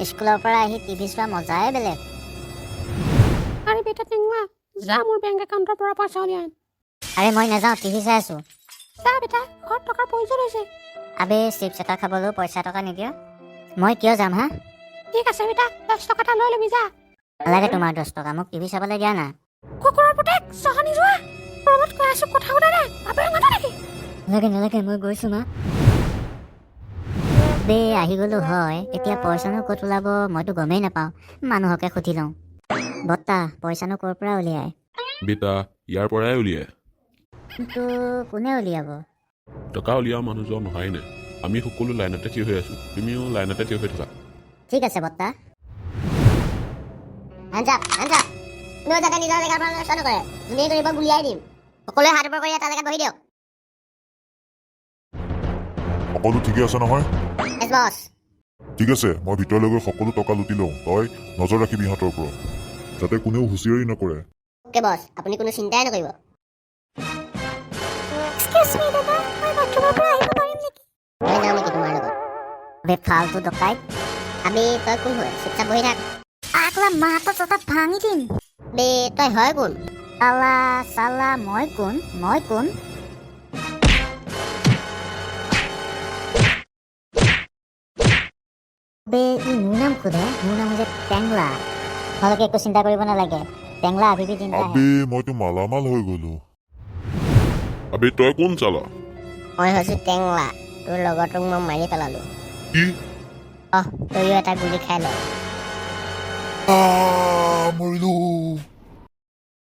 স্কুলৰ পৰা আহি টিভি চোৱা মজাই বেলেগ। আৰে বেটা টেঙা যা মোৰ বেংক একাউণ্টৰ পৰা পইচা উলিয়াই। আৰে মই নাযাওঁ, টিভি চাই আছোঁ। যা বেটা, ঘৰত টকাৰ প্ৰয়োজন হৈছে। আবে চিপছ এটা খাবলৈও পইচা টকা নিদিয়? মই কিয় যাম হা? ঠিক আছে বেটা, 10 টকা এটা লৈ ল'বি যা। নালাগে তোমাৰ 10 টকা, মোক টিভি চাবলৈ দিয়া না। কুকুৰৰ পুতেক চহনি যোৱা। ৰুমত কৈ আছোঁ কথা শুনা নাই, বাপেৰে মাতা নেকি? নালাগে মই গৈছোঁ মা। বে আহি গ'লো হয়, এতিয়া পইচানো ক'ত ওলাব মইতো গমেই নাপাওঁ। মানুহকে সুধি লওঁ। বত্তা পইচানো ক'ৰ পৰা উলিয়াই? বেটা ইয়াৰ পৰাই উলিয়াই। কিন্তু কোনে উলিয়াব? টকা উলিওৱা মানুহজন অহাই নাই। আমি সকলো লাইনতে থিয় হৈ আছোঁ, তুমিও লাইনতে থিয় হৈ থাকা। ঠিক আছে বত্তা। কোনো যাতে নিজৰ জেগাৰ পৰা নষ্ট নকৰে, যোনে কৰিব গুলিয়াই দিম। সকলোৱে হাত ওপৰ কৰি এটা জেগাত বহি দিয়ক। সকলো ঠিকে আছে নহয়? এছ বছ। ঠিক আছে, মই ভিতৰলৈ গৈ সকলো টকা লুটি লওঁ। তই নজৰ ৰাখিবি ইহঁতৰ ওপৰত, যাতে কোনেও হুঁচিয়াৰি নকৰে। অ'কে বছ, আপুনি কোনো চিন্তাই নকৰিব। এক্সকিউজ মি দাদা, মই বাথৰুমৰ পৰা আহিব পাৰিম নেকি? মই যাওঁ নেকি তোমাৰ লগত? বে ফালতু ডকাইত। আবে তই কোন হয়? চুপচাপ বহি থাক। আকলা মাথা চটা ভাঙি দিম। বে তই হয় কোন? চালা মই কোন? বে ই মোৰ নাম সোধে, মোৰ নাম হৈছে টেংলা। তোমালোকে একো চিন্তা কৰিব নালাগে, টেংলা আভিবি চিন্তা আবে মইতো মালামাল হৈ গলো। আবে তই কোন চালা? মই হৈছোঁ টেংলা, তোৰ লগৰটোক মই মাৰি পেলালোঁ। কি? তইও এটা গুলি খাই ল। মৰিলো।